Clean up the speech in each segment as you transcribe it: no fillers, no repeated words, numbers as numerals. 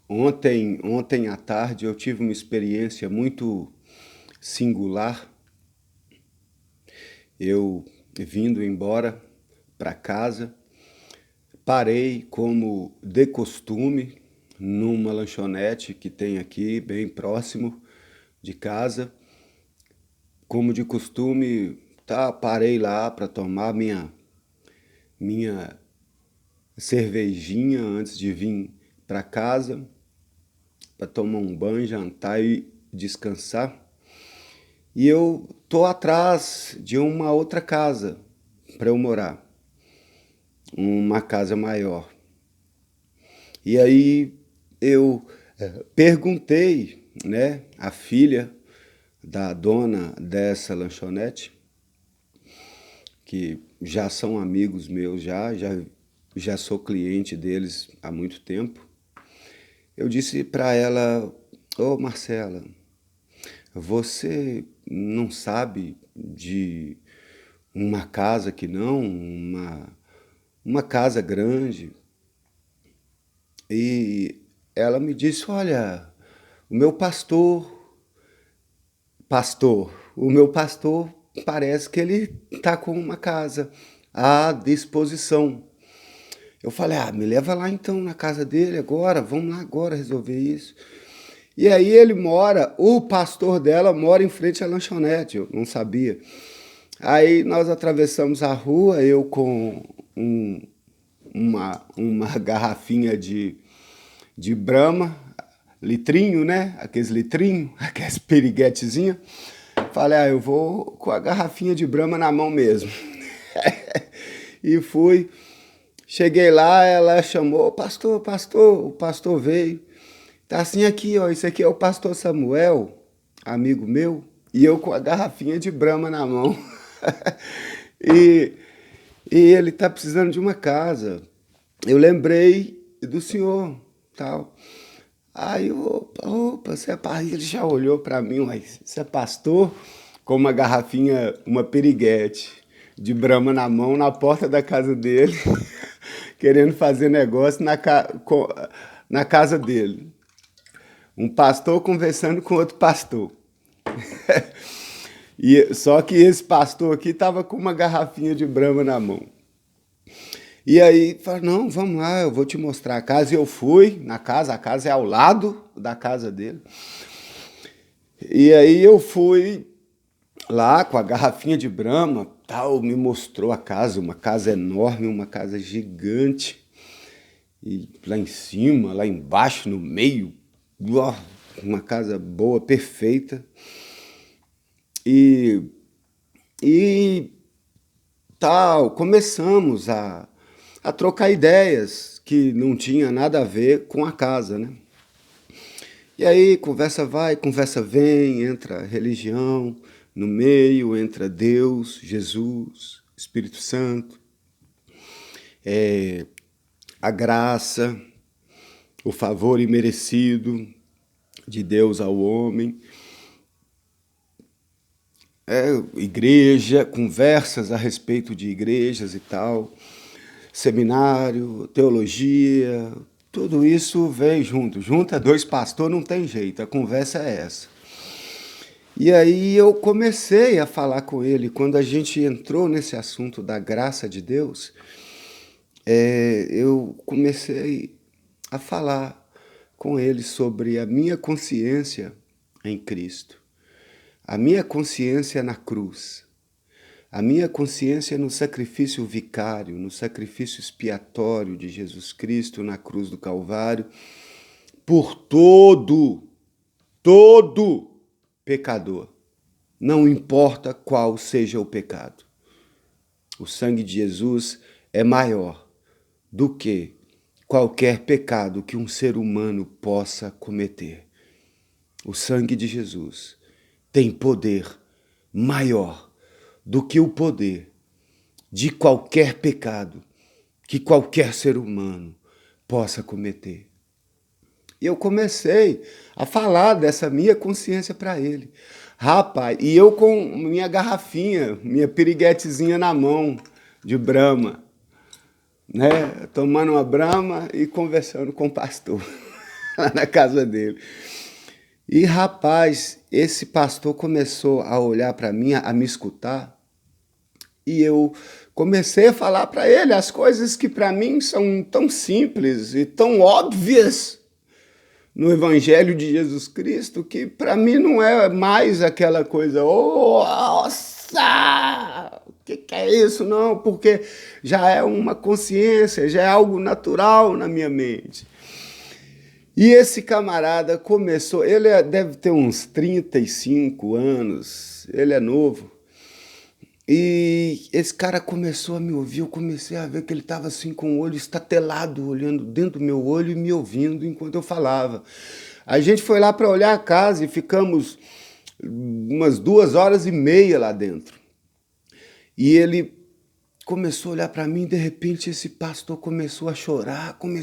Ontem à tarde eu tive uma experiência muito singular. Eu vindo embora para casa, parei como de costume numa lanchonete que tem aqui bem próximo de casa. Como de costume, tá, parei lá para tomar minha cervejinha antes de vir para casa, para tomar um banho, jantar e descansar. E eu tô atrás de uma outra casa para eu morar, uma casa maior. E aí eu perguntei, né, à filha da dona dessa lanchonete, que já são amigos meus já sou cliente deles há muito tempo. Eu disse para ela: "Ô Marcela, você não sabe de uma casa que não, uma casa grande?" E ela me disse: "Olha, o meu o meu pastor parece que ele está com uma casa à disposição." Eu falei: "Ah, me leva lá então na casa dele agora, vamos lá agora resolver isso." E aí o pastor dela mora em frente à lanchonete, eu não sabia. Aí nós atravessamos a rua, eu com uma garrafinha de Brahma, litrinho, né? Aqueles litrinhos, aquelas piriguetezinhas. Falei: "Ah, eu vou com a garrafinha de Brahma na mão mesmo." E fui. Cheguei lá, ela chamou: "Pastor, pastor." O pastor veio. Tá assim aqui, ó. Isso aqui é o pastor Samuel, amigo meu. E eu com a garrafinha de Brahma na mão. e, e ele tá precisando de uma casa. Eu lembrei do senhor, tal. Aí, opa, você é pastor. Ele já olhou para mim, mas você é pastor? Com uma garrafinha, uma piriguete de Brahma na mão, na porta da casa dele, querendo fazer negócio na casa dele. Um pastor conversando com outro pastor. Só que esse pastor aqui estava com uma garrafinha de Brahma na mão. E aí, falou: "Não, vamos lá, eu vou te mostrar a casa." E eu fui na casa, a casa é ao lado da casa dele. E aí eu fui lá com a garrafinha de Brahma, tal, me mostrou a casa, uma casa enorme, uma casa gigante. E lá em cima, lá embaixo, no meio, uma casa boa, perfeita. E, e tal, começamos a trocar ideias que não tinha nada a ver com a casa, né? E aí, conversa vai, conversa vem, entra religião no meio, entra Deus, Jesus, Espírito Santo, a graça, o favor imerecido de Deus ao homem, igreja, conversas a respeito de igrejas e tal, seminário, teologia, tudo isso vem junto. Junta dois pastores, não tem jeito, a conversa é essa. E aí eu comecei a falar com ele, quando a gente entrou nesse assunto da graça de Deus, eu comecei a falar com ele sobre a minha consciência em Cristo, a minha consciência na cruz, a minha consciência no sacrifício vicário, no sacrifício expiatório de Jesus Cristo na cruz do Calvário, por todo pecador, não importa qual seja o pecado. O sangue de Jesus é maior do que qualquer pecado que um ser humano possa cometer. O sangue de Jesus tem poder maior do que o poder de qualquer pecado que qualquer ser humano possa cometer. E eu comecei a falar dessa minha consciência para ele. Rapaz, e eu com minha garrafinha, minha piriguetezinha na mão de Brahma, né? Tomando uma Brahma e conversando com o pastor. lá na casa dele. E, rapaz, esse pastor começou a olhar para mim, a me escutar, e eu comecei a falar para ele as coisas que para mim são tão simples e tão óbvias no Evangelho de Jesus Cristo, que para mim não é mais aquela coisa, oh, nossa, o que é isso? Não, porque já é uma consciência, já é algo natural na minha mente. E esse camarada começou, deve ter uns 35 anos, ele é novo, e esse cara começou a me ouvir, eu comecei a ver que ele estava assim com o olho estatelado, olhando dentro do meu olho e me ouvindo enquanto eu falava. A gente foi lá para olhar a casa e ficamos umas 2 horas e meia lá dentro. E ele começou a olhar para mim, e de repente esse pastor começou a chorar, como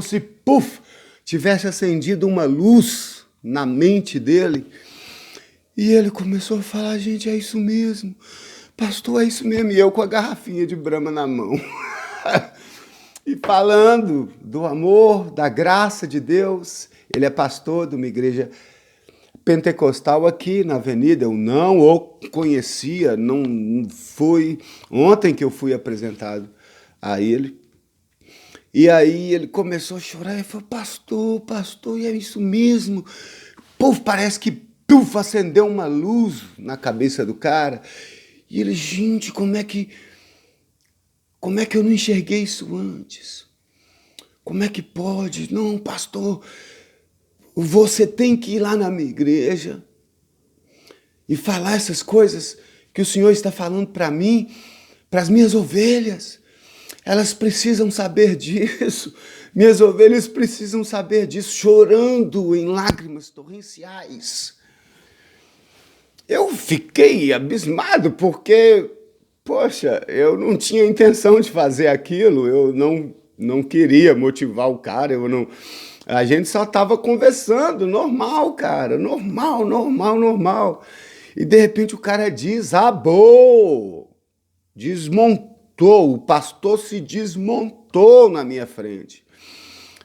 se, puf, tivesse acendido uma luz na mente dele. E ele começou a falar, gente, é isso mesmo, pastor, é isso mesmo. E eu com a garrafinha de Brahma na mão. E falando do amor, da graça de Deus. Ele é pastor de uma igreja pentecostal aqui na avenida. Eu não o conhecia, não foi ontem que eu fui apresentado a ele. E aí ele começou a chorar e falou, pastor, e é isso mesmo. Puf, parece que puf, acendeu uma luz na cabeça do cara. E ele, gente, como é que eu não enxerguei isso antes? Como é que pode? Não, pastor, você tem que ir lá na minha igreja e falar essas coisas que o Senhor está falando para mim, para as minhas ovelhas. Elas precisam saber disso. Minhas ovelhas precisam saber disso, chorando em lágrimas torrenciais. Eu fiquei abismado porque, poxa, eu não tinha intenção de fazer aquilo, eu não queria motivar o cara, a gente só estava conversando, normal, cara, normal. E de repente o cara desabou, desmontou, o pastor se desmontou na minha frente.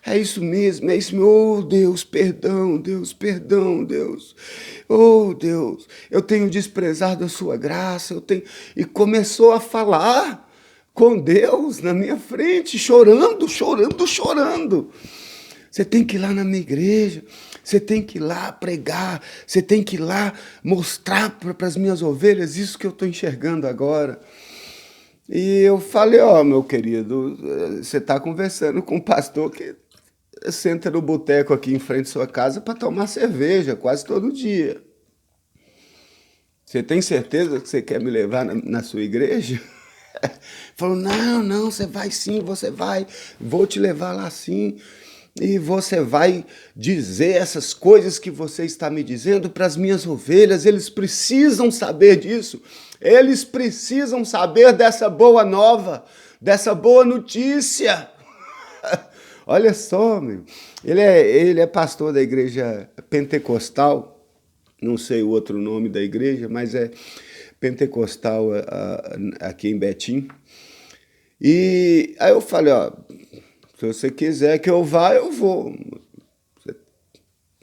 É isso mesmo, oh Deus, perdão, Deus. Oh Deus, eu tenho desprezado a sua graça, E começou a falar com Deus na minha frente, chorando. Você tem que ir lá na minha igreja, você tem que ir lá pregar, você tem que ir lá mostrar para as minhas ovelhas isso que eu estou enxergando agora. E eu falei, meu querido, você está conversando com um pastor que senta no boteco aqui em frente à sua casa para tomar cerveja quase todo dia. Você tem certeza que você quer me levar na sua igreja? Falou, não, você vai sim, você vai. Vou te levar lá sim. E você vai dizer essas coisas que você está me dizendo para as minhas ovelhas. Eles precisam saber disso. Eles precisam saber dessa boa nova, dessa boa notícia. Olha só, meu. Ele é pastor da igreja pentecostal, não sei o outro nome da igreja, mas é pentecostal aqui em Betim. E aí eu falei, se você quiser que eu vá, eu vou. Você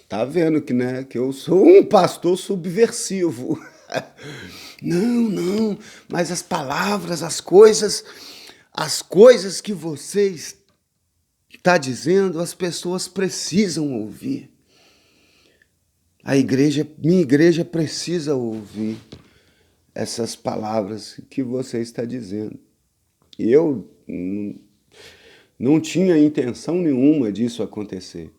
tá vendo que eu sou um pastor subversivo. Não, mas as palavras, as coisas que vocês está dizendo, as pessoas precisam ouvir. Minha igreja precisa ouvir essas palavras que você está dizendo. E eu não tinha intenção nenhuma disso acontecer.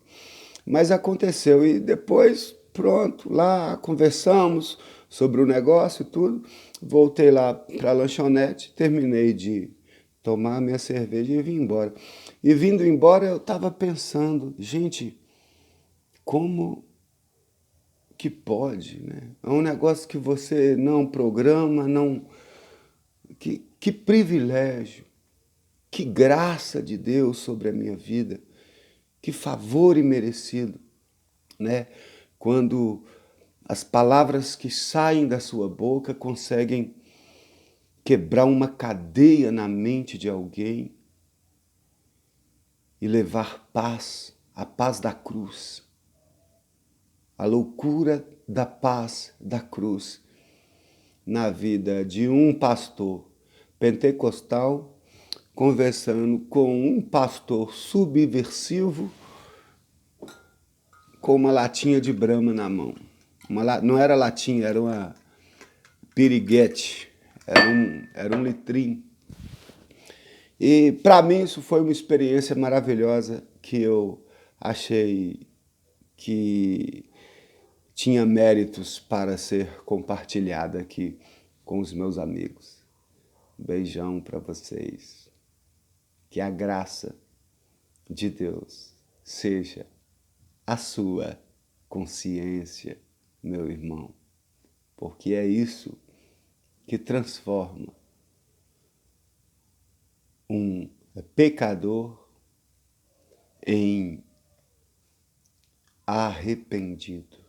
Mas aconteceu e depois, pronto, lá conversamos sobre o negócio e tudo. Voltei lá para a lanchonete, terminei de tomar minha cerveja e vim embora. E vindo embora eu estava pensando, gente, como que pode, né? É um negócio que você não programa, não... Que privilégio, que graça de Deus sobre a minha vida, que favor imerecido, né? Quando as palavras que saem da sua boca conseguem quebrar uma cadeia na mente de alguém e levar paz, a paz da cruz, a loucura da paz da cruz na vida de um pastor pentecostal conversando com um pastor subversivo com uma latinha de Brahma na mão. Não era latinha, era uma piriguete, era um litrinho. E para mim isso foi uma experiência maravilhosa que eu achei que tinha méritos para ser compartilhada aqui com os meus amigos. Um beijão para vocês. Que a graça de Deus seja a sua consciência, meu irmão, porque é isso que transforma um pecador em arrependido.